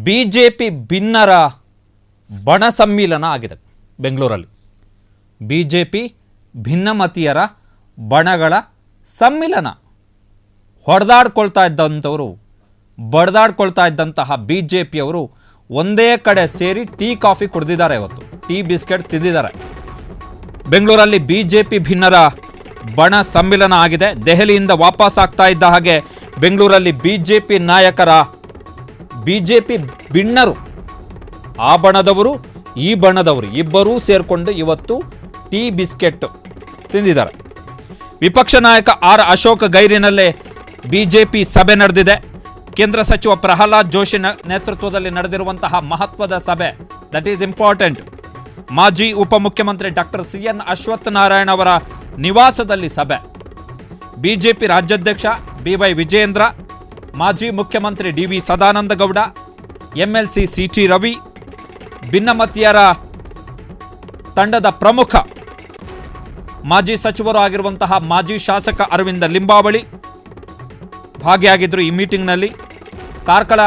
BJP ಭಿನ್ನರ ಬಣ ಸಮ್ಮಿಲನ ಆಗಿದೆ ಬೆಂಗಳೂರಲ್ಲಿ. ಬಿಜೆಪಿ ಭಿನ್ನಮತೀಯರ ಬಣಗಳ ಸಮ್ಮಿಲನ. ಹೊಡೆದಾಡ್ಕೊಳ್ತಾ ಇದ್ದಂಥವರು, ಬಡ್ದಾಡ್ಕೊಳ್ತಾ ಇದ್ದಂತಹ ಬಿಜೆಪಿಯವರು ಒಂದೇ ಕಡೆ ಸೇರಿ ಟೀ ಕಾಫಿ ಕುಡಿದಿದ್ದಾರೆ. ಇವತ್ತು ಟೀ ಬಿಸ್ಕೆಟ್ ತಿಂದಿದ್ದಾರೆ. ಬೆಂಗಳೂರಲ್ಲಿ ಬಿಜೆಪಿ ಭಿನ್ನರ ಬಣ ಸಮ್ಮಿಲನ ಆಗಿದೆ. ದೆಹಲಿಯಿಂದ ವಾಪಸ್ ಆಗ್ತಾ ಇದ್ದ ಹಾಗೆ ಬೆಂಗಳೂರಲ್ಲಿ ಬಿಜೆಪಿ ನಾಯಕರ, ಬಿಜೆಪಿ ಭಿನ್ನರು, ಆ ಬಣದವರು ಈ ಬಣದವರು ಇಬ್ಬರೂ ಸೇರಿಕೊಂಡು ಇವತ್ತು ಟೀ ಬಿಸ್ಕೆಟ್ ತಿಂದಿದ್ದಾರೆ. ವಿಪಕ್ಷ ನಾಯಕ ಆರ್ ಅಶೋಕ್ ಗೈರಿನಲ್ಲೇ ಬಿಜೆಪಿ ಸಭೆ ನಡೆದಿದೆ. ಕೇಂದ್ರ ಸಚಿವ ಪ್ರಹ್ಲಾದ್ ಜೋಶಿ ನೇತೃತ್ವದಲ್ಲಿ ನಡೆದಿರುವಂತಹ ಮಹತ್ವದ ಸಭೆ, ದಟ್ ಈಸ್ ಇಂಪಾರ್ಟೆಂಟ್. ಮಾಜಿ ಉಪಮುಖ್ಯಮಂತ್ರಿ ಡಾಕ್ಟರ್ ಸಿಎನ್ ಅಶ್ವತ್ಥನಾರಾಯಣ ಅವರ ನಿವಾಸದಲ್ಲಿ ಸಭೆ. ಬಿಜೆಪಿ ರಾಜ್ಯಾಧ್ಯಕ್ಷ ಬಿವೈ ವಿಜಯೇಂದ್ರ, ಮಾಜಿ ಮುಖ್ಯಮಂತ್ರಿ D V Sadananda Gowda, MLC C T Ravi, ಭಿನ್ನಮತೀಯರ ತಂಡದ ಪ್ರಮುಖ ಮಾಜಿ ಸಚಿವರು ಆಗಿರುವಂತಹ ಮಾಜಿ ಶಾಸಕ ಅರವಿಂದ ಲಿಂಬಾವಳಿ ಭಾಗಿಯಾಗಿದ್ದರು ಈ ಮೀಟಿಂಗ್ನಲ್ಲಿ. ಕಾರ್ಕಳ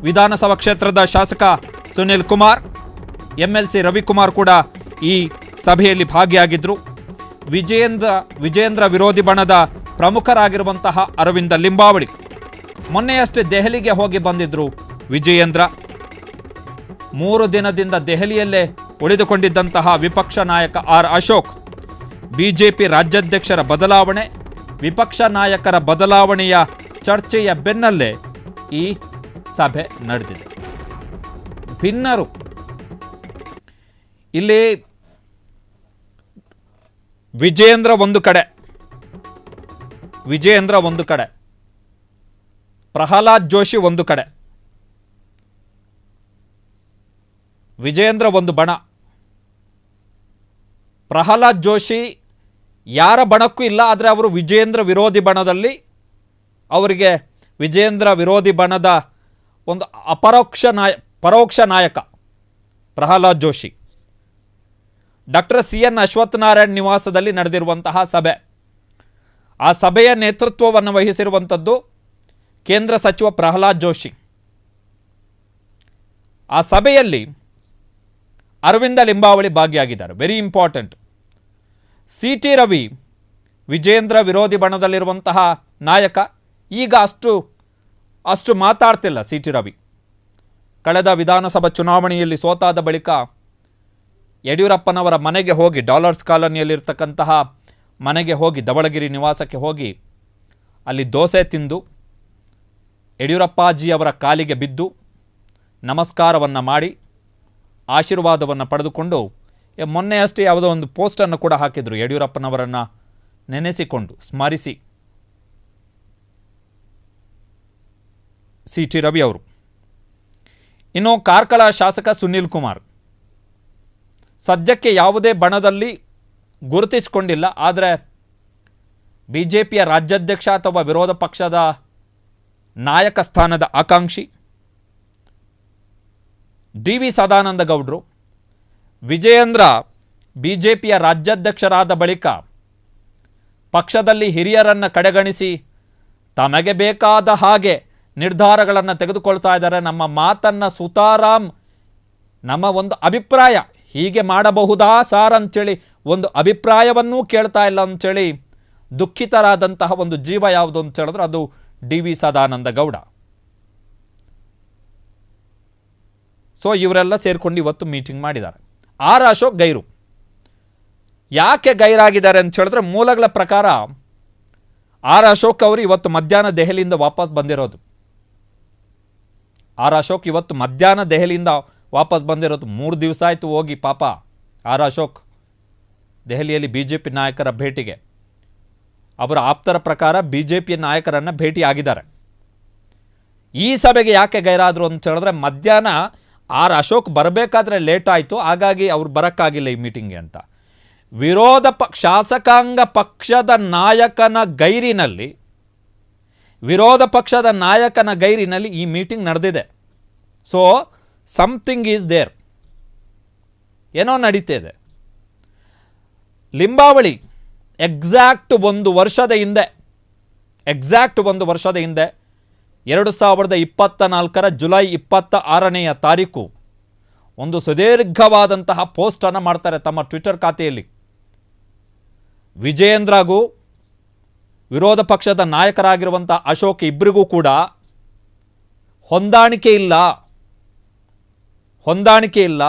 ವಿಧಾನಸಭಾ ಕ್ಷೇತ್ರದ ಶಾಸಕ ಸುನಿಲ್ ಕುಮಾರ್, ಎಂಎಲ್ಸಿ ರವಿಕುಮಾರ್ ಕೂಡ ಈ ಸಭೆಯಲ್ಲಿ ಭಾಗಿಯಾಗಿದ್ದರು. ವಿಜಯೇಂದ್ರ ವಿರೋಧಿ ಬಣದ ಪ್ರಮುಖರಾಗಿರುವಂತಹ ಅರವಿಂದ ಲಿಂಬಾವಳಿ ಮೊನ್ನೆಯಷ್ಟೇ ದೆಹಲಿಗೆ ಹೋಗಿ ಬಂದಿದ್ರು. ವಿಜಯೇಂದ್ರ 3 ದಿನದಿಂದ ದೆಹಲಿಯಲ್ಲೇ ಉಳಿದುಕೊಂಡಿದ್ದಂತಹ ವಿಪಕ್ಷ ನಾಯಕ ಆರ್ ಅಶೋಕ್ ಬಿಜೆಪಿ ರಾಜ್ಯಾಧ್ಯಕ್ಷರ ಬದಲಾವಣೆ, ವಿಪಕ್ಷ ನಾಯಕರ ಬದಲಾವಣೆಯ ಚರ್ಚೆಯ ಬೆನ್ನಲ್ಲೇ ಈ ಸಭೆ ನಡೆದಿದೆ. ಭಿನ್ನರು ಇಲ್ಲಿ ವಿಜಯೇಂದ್ರ ಒಂದು ಕಡೆ, ಪ್ರಹ್ಲಾದ್ ಜೋಶಿ ಒಂದು ಕಡೆ. ವಿಜಯೇಂದ್ರ ಒಂದು ಬಣ, ಪ್ರಹ್ಲಾದ್ ಜೋಶಿ ಯಾರ ಬಣಕ್ಕೂ ಇಲ್ಲ, ಆದರೆ ಅವರು ವಿಜಯೇಂದ್ರ ವಿರೋಧಿ ಬಣದಲ್ಲಿ, ಅವರಿಗೆ ವಿಜಯೇಂದ್ರ ವಿರೋಧಿ ಬಣದ ಒಂದು ಪರೋಕ್ಷ ನಾಯಕ ಪ್ರಹ್ಲಾದ್ ಜೋಶಿ. ಡಾಕ್ಟರ್ ಸಿಎನ್ ಅಶ್ವತ್ಥನಾರಾಯಣ್ ನಿವಾಸದಲ್ಲಿ ನಡೆದಿರುವಂತಹ ಸಭೆ, ಆ ಸಭೆಯ ನೇತೃತ್ವವನ್ನು ವಹಿಸಿರುವಂಥದ್ದು ಕೇಂದ್ರ ಸಚಿವ ಪ್ರಹ್ಲಾದ್ ಜೋಶಿ. ಆ ಸಭೆಯಲ್ಲಿ ಅರವಿಂದ ಲಿಂಬಾವಳಿ ಭಾಗಿಯಾಗಿದ್ದಾರೆ, very important. City Ravi Vijayendra ವಿರೋಧಿ ಬಣದಲ್ಲಿರುವಂತಹ ನಾಯಕ, ಈಗ ಅಷ್ಟು ಮಾತಾಡ್ತಿಲ್ಲ ಸಿಟಿ ರವಿ. ಕಳೆದ ವಿಧಾನಸಭಾ ಚುನಾವಣೆಯಲ್ಲಿ ಸೋತಾದ ಬಳಿಕ ಯಡಿಯೂರಪ್ಪನವರ ಮನೆಗೆ ಹೋಗಿ, ಡಾಲರ್ಸ್ ಕಾಲೋನಿಯಲ್ಲಿರ್ತಕ್ಕಂತಹ ಮನೆಗೆ ಹೋಗಿ, ಧವಳಗಿರಿ ನಿವಾಸಕ್ಕೆ ಹೋಗಿ ಅಲ್ಲಿ ದೋಸೆ ತಿಂದು ಯಡಿಯೂರಪ್ಪಾಜಿಯವರ ಕಾಲಿಗೆ ಬಿದ್ದು ನಮಸ್ಕಾರವನ್ನು ಮಾಡಿ ಆಶೀರ್ವಾದವನ್ನು ಪಡೆದುಕೊಂಡು ಮೊನ್ನೆಯಷ್ಟೇ ಯಾವುದೋ ಒಂದು ಪೋಸ್ಟನ್ನು ಕೂಡ ಹಾಕಿದರು, ಯಡಿಯೂರಪ್ಪನವರನ್ನು ನೆನೆಸಿಕೊಂಡು ಸ್ಮರಿಸಿ ಸಿಟಿ ರವಿ ಅವರು. ಇನ್ನು ಕಾರ್ಕಳ ಶಾಸಕ ಸುನಿಲ್ ಕುಮಾರ್ ಸದ್ಯಕ್ಕೆ ಯಾವುದೇ ಬಣದಲ್ಲಿ ಗುರುತಿಸಿಕೊಂಡಿಲ್ಲ, ಆದರೆ ಬಿಜೆಪಿಯ ರಾಜ್ಯಾಧ್ಯಕ್ಷ ಅಥವಾ ವಿರೋಧ ಪಕ್ಷದ ನಾಯಕ ಸ್ಥಾನದ ಆಕಾಂಕ್ಷಿ. ಡಿವಿ ಸದಾನಂದಗೌಡರು, ವಿಜಯೇಂದ್ರ ಬಿಜೆಪಿಯ ರಾಜ್ಯಾಧ್ಯಕ್ಷರಾದ ಬಳಿಕ ಪಕ್ಷದಲ್ಲಿ ಹಿರಿಯರನ್ನು ಕಡೆಗಣಿಸಿ ತಮಗೆ ಬೇಕಾದ ಹಾಗೆ ನಿರ್ಧಾರಗಳನ್ನು ತೆಗೆದುಕೊಳ್ತಾ ಇದ್ದಾರೆ. ನಮ್ಮ ಮಾತನ್ನು ಸುತಾರಾಮ್, ನಮ್ಮ ಒಂದು ಅಭಿಪ್ರಾಯ ಹೀಗೆ ಮಾಡಬಹುದಾ ಸಾರ್ ಅಂಥೇಳಿ ಒಂದು ಅಭಿಪ್ರಾಯವನ್ನೂ ಕೇಳ್ತಾ ಇಲ್ಲ ಅಂಥೇಳಿ ದುಃಖಿತರಾದಂತಹ ಒಂದು ಜೀವ ಯಾವುದು ಅಂತ ಹೇಳಿದ್ರೆ ಅದು ಡಿವಿ ಸದಾನಂದಗೌಡ. ಸೊ ಇವರೆಲ್ಲ ಸೇರಿಕೊಂಡು ಇವತ್ತು ಮೀಟಿಂಗ್ ಮಾಡಿದ್ದಾರೆ. ಆರ್ ಅಶೋಕ್ ಗೈರು. ಯಾಕೆ ಗೈರಾಗಿದ್ದಾರೆ ಅಂತ ಹೇಳಿದ್ರೆ ಮೂಲಗಳ ಪ್ರಕಾರ ಆರ್ ಅಶೋಕ್ ಅವರು ಇವತ್ತು ಮಧ್ಯಾಹ್ನ ದೆಹಲಿಯಿಂದ ವಾಪಸ್ ಬಂದಿರೋದು. ಆರ್ ಅಶೋಕ್ ಇವತ್ತು ಮಧ್ಯಾಹ್ನ ದೆಹಲಿಯಿಂದ ವಾಪಸ್ ಬಂದಿರೋದು. 3 ದಿವಸ ಆಯಿತು ಹೋಗಿ ಪಾಪ ಆರ್ ಅಶೋಕ್ ದೆಹಲಿಯಲ್ಲಿ ಬಿಜೆಪಿ ನಾಯಕರ ಭೇಟಿಗೆ. ಅವರ ಆಪ್ತರ ಪ್ರಕಾರ ಬಿಜೆಪಿ ನಾಯಕರನ್ನು ಭೇಟಿಯಾಗಿದ್ದಾರೆ. ಈ ಸಭೆಗೆ ಯಾಕೆ ಗೈರಾದರು ಅಂತ ಹೇಳಿದ್ರೆ ಮಧ್ಯಾಹ್ನ ಆರ್ ಅಶೋಕ್ ಬರಬೇಕಾದ್ರೆ ಲೇಟ್ ಆಯಿತು, ಹಾಗಾಗಿ ಅವ್ರು ಬರೋಕ್ಕಾಗಿಲ್ಲ ಈ ಮೀಟಿಂಗ್ಗೆ ಅಂತ. ಶಾಸಕಾಂಗ ಪಕ್ಷದ ನಾಯಕನ ಗೈರಿನಲ್ಲಿ ಈ ಮೀಟಿಂಗ್ ನಡೆದಿದೆ. ಸೊ ಸಮಥಿಂಗ್ ಈಸ್ ದೇರ್, ಏನೋ ನಡೀತಿದೆ. ಲಿಂಬಾವಳಿ ಎಕ್ಸಾಕ್ಟ್ ಒಂದು ವರ್ಷದ ಹಿಂದೆ 2024 ಜುಲೈ 26ನೇ ತಾರೀಕು ಒಂದು ಸುದೀರ್ಘವಾದಂತಹ ಪೋಸ್ಟನ್ನು ಮಾಡ್ತಾರೆ ತಮ್ಮ ಟ್ವಿಟರ್ ಖಾತೆಯಲ್ಲಿ. ವಿಜಯೇಂದ್ರಗೂ ವಿರೋಧ ಪಕ್ಷದ ನಾಯಕರಾಗಿರುವಂಥ ಅಶೋಕ್ ಇಬ್ಬರಿಗೂ ಕೂಡ ಹೊಂದಾಣಿಕೆ ಇಲ್ಲ,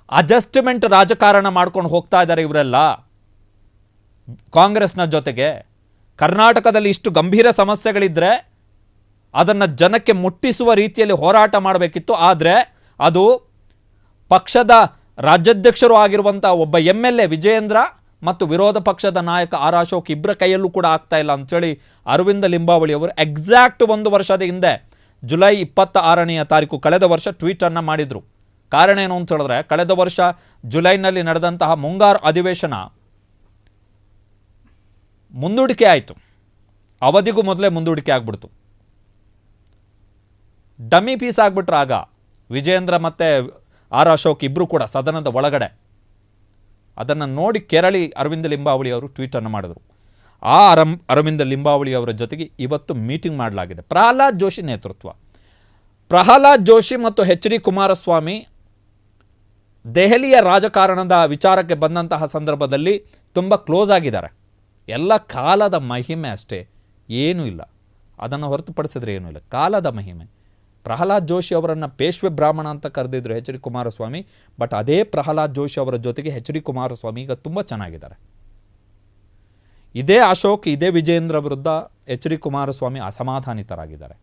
ಅಡ್ಜಸ್ಟ್ಮೆಂಟ್ ರಾಜಕಾರಣ ಮಾಡ್ಕೊಂಡು ಹೋಗ್ತಾ ಇದ್ದಾರೆ ಇವರೆಲ್ಲ ಕಾಂಗ್ರೆಸ್ನ ಜೊತೆಗೆ. ಕರ್ನಾಟಕದಲ್ಲಿ ಇಷ್ಟು ಗಂಭೀರ ಸಮಸ್ಯೆಗಳಿದ್ದರೆ ಅದನ್ನು ಜನಕ್ಕೆ ಮುಟ್ಟಿಸುವ ರೀತಿಯಲ್ಲಿ ಹೋರಾಟ ಮಾಡಬೇಕಿತ್ತು. ಆದರೆ ಅದು ಪಕ್ಷದ ರಾಜ್ಯಾಧ್ಯಕ್ಷರು ಆಗಿರುವಂಥ ಒಬ್ಬ MLA ವಿಜಯೇಂದ್ರ ಮತ್ತು ವಿರೋಧ ಪಕ್ಷದ ನಾಯಕ ಆರ್ ಅಶೋಕ್ ಇಬ್ಬರ ಕೈಯಲ್ಲೂ ಕೂಡ ಆಗ್ತಾ ಇಲ್ಲ ಅಂಥೇಳಿ ಅರವಿಂದ ಲಿಂಬಾವಳಿ ಅವರು ಎಕ್ಸಾಕ್ಟ್ 1 ವರ್ಷದ ಹಿಂದೆ ಜುಲೈ 26ನೇ ತಾರೀಕು ಕಳೆದ ವರ್ಷ ಟ್ವೀಟನ್ನು ಮಾಡಿದರು. ಕಾರಣ ಏನು ಅಂತ ಹೇಳಿದ್ರೆ, ಕಳೆದ ವರ್ಷ ಜುಲೈನಲ್ಲಿ ನಡೆದಂತಹ ಮುಂಗಾರು ಅಧಿವೇಶನ ಮುಂದೂಡಿಕೆ ಆಯಿತು, ಅವಧಿಗೂ ಮೊದಲೇ ಮುಂದೂಡಿಕೆ ಆಗ್ಬಿಡ್ತು, ಡಮ್ಮಿ ಪೀಸ್ ಆಗ್ಬಿಟ್ರು. ಆಗ ವಿಜಯೇಂದ್ರ ಮತ್ತು ಆರ್ ಅಶೋಕ್ ಇಬ್ಬರು ಕೂಡ ಸದನದ ಒಳಗಡೆ. ಅದನ್ನು ನೋಡಿ ಕೆರಳಿ ಅರವಿಂದ ಲಿಂಬಾವಳಿ ಅವರು ಟ್ವೀಟನ್ನು ಮಾಡಿದರು. ಆ ಅರವಿಂದ ಲಿಂಬಾವಳಿ ಅವರ ಜೊತೆಗೆ ಇವತ್ತು ಮೀಟಿಂಗ್ ಮಾಡಲಾಗಿದೆ. ಪ್ರಹ್ಲಾದ್ ಜೋಶಿ ನೇತೃತ್ವ. ಪ್ರಹ್ಲಾದ್ ಜೋಶಿ ಮತ್ತು HD ಕುಮಾರಸ್ವಾಮಿ ದೆಹಲಿಯ ರಾಜಕಾರಣದ ವಿಚಾರಕ್ಕೆ ಬಂದಂತಹ ಸಂದರ್ಭದಲ್ಲಿ ತುಂಬ ಕ್ಲೋಸ್ ಆಗಿದ್ದಾರೆ. ಎಲ್ಲ ಕಾಲದ ಮಹಿಮೆ ಅಷ್ಟೇ, ಏನೂ ಇಲ್ಲ. ಅದನ್ನು ಹೊರತುಪಡಿಸಿದ್ರೆ ಏನೂ ಇಲ್ಲ, ಕಾಲದ ಮಹಿಮೆ. ಪ್ರಹ್ಲಾದ್ ಜೋಶಿ ಅವರನ್ನು ಪೇಶ್ವೆ ಬ್ರಾಹ್ಮಣ ಅಂತ ಕರೆದಿದ್ರು HD ಕುಮಾರಸ್ವಾಮಿ. ಬಟ್ ಅದೇ ಪ್ರಹ್ಲಾದ್ ಜೋಶಿ ಅವರ ಜೊತೆಗೆ HD ಕುಮಾರಸ್ವಾಮಿ ಈಗ ತುಂಬ ಚೆನ್ನಾಗಿದ್ದಾರೆ. ಇದೇ ಅಶೋಕ್, ಇದೇ ವಿಜಯೇಂದ್ರ ವಿರುದ್ಧ HD ಕುಮಾರಸ್ವಾಮಿ ಅಸಮಾಧಾನಿತರಾಗಿದ್ದಾರೆ.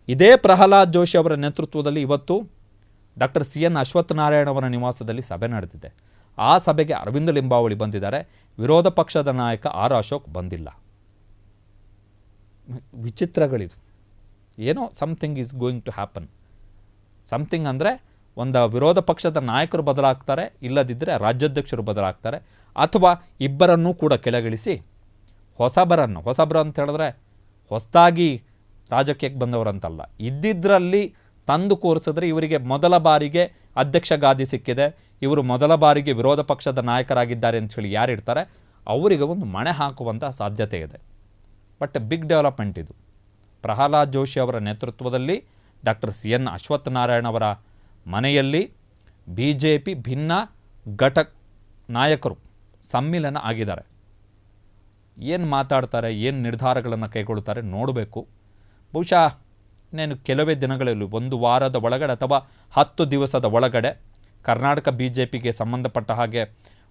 ಇದೇ ಪ್ರಹ್ಲಾದ್ ಜೋಶಿ ಅವರ ನೇತೃತ್ವದಲ್ಲಿ ಇವತ್ತು ಡಾಕ್ಟರ್ CN ಅಶ್ವತ್ಥನಾರಾಯಣ ಅವರ ನಿವಾಸದಲ್ಲಿ ಸಭೆ ನಡೆದಿದೆ. ಆ ಸಭೆಗೆ ಅರವಿಂದ ಲಿಂಬಾವಳಿ ಬಂದಿದ್ದಾರೆ, ವಿರೋಧ ಪಕ್ಷದ ನಾಯಕ ಆರ್ ಅಶೋಕ್ ಬಂದಿಲ್ಲ. ವಿಚಿತ್ರಗಳಿದು. ಏನೋ something is going to happen. Something ಅಂದರೆ ಒಂದು ವಿರೋಧ ಪಕ್ಷದ ನಾಯಕರು ಬದಲಾಗ್ತಾರೆ, ಇಲ್ಲದಿದ್ದರೆ ರಾಜ್ಯಾಧ್ಯಕ್ಷರು ಬದಲಾಗ್ತಾರೆ, ಅಥವಾ ಇಬ್ಬರನ್ನೂ ಕೂಡ ಕೆಳಗಿಳಿಸಿ ಹೊಸಬರು ಅಂತ ಹೇಳಿದ್ರೆ ಹೊಸದಾಗಿ ರಾಜಕೀಯಕ್ಕೆ ಬಂದವರಂತಲ್ಲ, ಇದ್ದಿದ್ದರಲ್ಲಿ ತಂದು ಕೂರಿಸಿದ್ರೆ ಇವರಿಗೆ ಮೊದಲ ಬಾರಿಗೆ ಅಧ್ಯಕ್ಷ ಗಾದಿ ಸಿಕ್ಕಿದೆ, ಇವರು ಮೊದಲ ಬಾರಿಗೆ ವಿರೋಧ ಪಕ್ಷದ ನಾಯಕರಾಗಿದ್ದಾರೆ ಅಂಥೇಳಿ ಯಾರಿರ್ತಾರೆ ಅವರಿಗೆ ಒಂದು ಮಣೆ ಹಾಕುವಂಥ ಸಾಧ್ಯತೆ ಇದೆ. ಬಟ್ ಬಿಗ್ ಡೆವಲಪ್ಮೆಂಟ್ ಇದು. ಪ್ರಹ್ಲಾದ್ ಜೋಶಿ ಅವರ ನೇತೃತ್ವದಲ್ಲಿ ಡಾಕ್ಟರ್ CN ಅಶ್ವತ್ಥನಾರಾಯಣ ಅವರ ಮನೆಯಲ್ಲಿ BJP ಭಿನ್ನ ಘಟಕ ನಾಯಕರು ಸಮ್ಮಿಲನ ಆಗಿದ್ದಾರೆ. ಏನು ಮಾತಾಡ್ತಾರೆ, ಏನು ನಿರ್ಧಾರಗಳನ್ನು ಕೈಗೊಳ್ಳುತ್ತಾರೆ ನೋಡಬೇಕು. ಬಹುಶಃ ಇನ್ನೇನು ಕೆಲವೇ ದಿನಗಳಲ್ಲಿ, 1 ವಾರದ ಒಳಗಡೆ ಅಥವಾ 10 ದಿವಸದ ಒಳಗಡೆ ಕರ್ನಾಟಕ BJPಗೆ ಸಂಬಂಧಪಟ್ಟ ಹಾಗೆ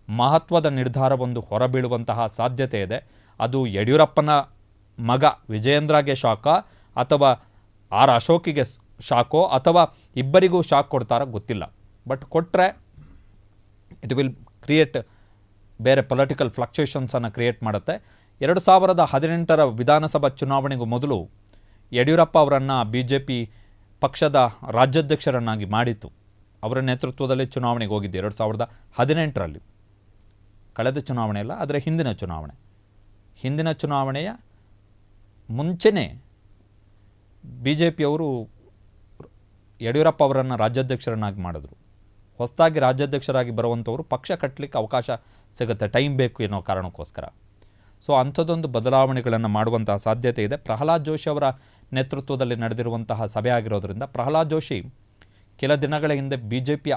ಮಹತ್ವದ ನಿರ್ಧಾರವೊಂದು ಹೊರಬೀಳುವಂತಹ ಸಾಧ್ಯತೆ ಇದೆ. ಅದು ಯಡಿಯೂರಪ್ಪನ ಮಗ ವಿಜಯೇಂದ್ರಗೆ ಶಾಕ, ಅಥವಾ ಆರ್ ಅಶೋಕಿಗೆ ಶಾಕೋ, ಅಥವಾ ಇಬ್ಬರಿಗೂ ಶಾಕ್ ಕೊಡ್ತಾರೋ ಗೊತ್ತಿಲ್ಲ. ಬಟ್ ಕೊಟ್ಟರೆ ಇಟ್ ವಿಲ್ ಕ್ರಿಯೇಟ್ ಬೇರೆ ಪೊಲಿಟಿಕಲ್ ಫ್ಲಕ್ಚುಯೇಷನ್ಸನ್ನು ಕ್ರಿಯೇಟ್ ಮಾಡುತ್ತೆ. 2018 ವಿಧಾನಸಭಾ ಚುನಾವಣೆಗೂ ಮೊದಲು ಯಡಿಯೂರಪ್ಪ ಅವರನ್ನು BJP ಪಕ್ಷದ ರಾಜ್ಯಾಧ್ಯಕ್ಷರನ್ನಾಗಿ ಮಾಡಿತ್ತು. ಅವರ ನೇತೃತ್ವದಲ್ಲಿ ಚುನಾವಣೆಗೆ ಹೋಗಿದ್ದೆ 2018ರಲ್ಲಿ. ಕಳೆದ ಚುನಾವಣೆ ಅಲ್ಲ, ಆದರೆ ಹಿಂದಿನ ಚುನಾವಣೆಯ ಮುಂಚೆನೇ BJP ಅವರು ಯಡಿಯೂರಪ್ಪ ಅವರನ್ನು ರಾಜ್ಯಾಧ್ಯಕ್ಷರನ್ನಾಗಿ ಮಾಡಿದ್ರು. ಹೊಸದಾಗಿ ರಾಜ್ಯಾಧ್ಯಕ್ಷರಾಗಿ ಬರುವಂಥವರು ಪಕ್ಷ ಕಟ್ಟಲಿಕ್ಕೆ ಅವಕಾಶ ಸಿಗುತ್ತೆ, ಟೈಮ್ ಬೇಕು ಏನೋ ಕಾರಣಕ್ಕೋಸ್ಕರ. ಸೊ ಅಂಥದ್ದೊಂದು ಬದಲಾವಣೆಗಳನ್ನು ಮಾಡುವಂತಹ ಸಾಧ್ಯತೆ ಇದೆ. ಪ್ರಹ್ಲಾದ್ ಜೋಶಿ ಅವರ ನೇತೃತ್ವದಲ್ಲಿ ನಡೆದಿರುವಂತಹ ಸಭೆ ಆಗಿರೋದ್ರಿಂದ ಪ್ರಹ್ಲಾದ್ ಜೋಶಿ ಕೆಲ ದಿನಗಳ ಹಿಂದೆ BJPಯ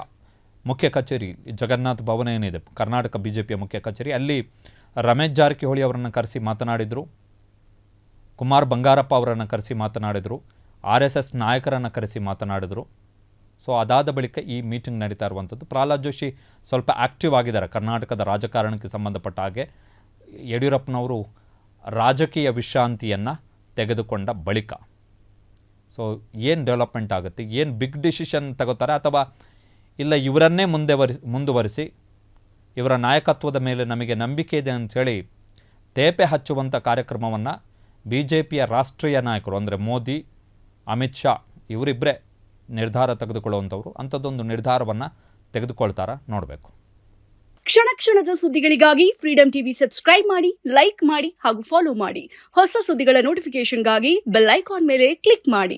ಮುಖ್ಯ ಕಚೇರಿ ಜಗನ್ನಾಥ ಭವನ ಏನಿದೆ, ಕರ್ನಾಟಕ BJPಯ ಮುಖ್ಯ ಕಚೇರಿ, ಅಲ್ಲಿ ರಮೇಶ್ ಜಾರಕಿಹೊಳಿ ಅವರನ್ನು ಕರೆಸಿ ಮಾತನಾಡಿದರು, ಕುಮಾರ್ ಬಂಗಾರಪ್ಪ ಅವರನ್ನು ಕರೆಸಿ ಮಾತನಾಡಿದರು, RSS ನಾಯಕರನ್ನು ಕರೆಸಿ ಮಾತನಾಡಿದರು. ಸೊ ಅದಾದ ಬಳಿಕ ಈ ಮೀಟಿಂಗ್ ನಡೀತಾ ಇರುವಂಥದ್ದು. ಪ್ರಹ್ಲಾದ್ ಜೋಶಿ ಸ್ವಲ್ಪ ಆ್ಯಕ್ಟಿವ್ ಆಗಿದ್ದಾರೆ ಕರ್ನಾಟಕದ ರಾಜಕಾರಣಕ್ಕೆ ಸಂಬಂಧಪಟ್ಟ ಹಾಗೆ. ಯಡಿಯೂರಪ್ಪನವರು ರಾಜಕೀಯ ವಿಶ್ರಾಂತಿಯನ್ನು ತೆಗೆದುಕೊಂಡ ಬಳಿಕ ಸೊ ಏನು ಡೆವಲಪ್ಮೆಂಟ್ ಆಗುತ್ತೆ, ಏನು ಬಿಗ್ ಡಿಸಿಷನ್ ತಗೋತಾರೆ, ಅಥವಾ ಇಲ್ಲ ಇವರನ್ನೇ ಮುಂದುವರಿಸಿ ಇವರ ನಾಯಕತ್ವದ ಮೇಲೆ ನಮಗೆ ನಂಬಿಕೆ ಇದೆ ಅಂಥೇಳಿ ತೇಪೆ ಹಚ್ಚುವಂಥ ಕಾರ್ಯಕ್ರಮವನ್ನು BJPಯ ರಾಷ್ಟ್ರೀಯ ನಾಯಕರು ಅಂದರೆ ಮೋದಿ, ಅಮಿತ್ ಶಾ ಇವರಿಬ್ಬರೇ ನಿರ್ಧಾರ ತೆಗೆದುಕೊಳ್ಳುವಂಥವ್ರು. ಅಂಥದ್ದೊಂದು ನಿರ್ಧಾರವನ್ನು ತೆಗೆದುಕೊಳ್ತಾರ ನೋಡಬೇಕು. ಕ್ಷಣ ಕ್ಷಣದ ಸುದ್ದಿಗಳಿಗಾಗಿ ಫ್ರೀಡಂ ಟಿವಿ ಸಬ್ಸ್ಕ್ರೈಬ್ ಮಾಡಿ, ಲೈಕ್ ಮಾಡಿ ಹಾಗೂ ಫಾಲೋ ಮಾಡಿ. ಹೊಸ ಸುದ್ದಿಗಳ ನೋಟಿಫಿಕೇಶನ್ಗಾಗಿ ಬೆಲ್ ಐಕಾನ್ ಮೇಲೆ ಕ್ಲಿಕ್ ಮಾಡಿ.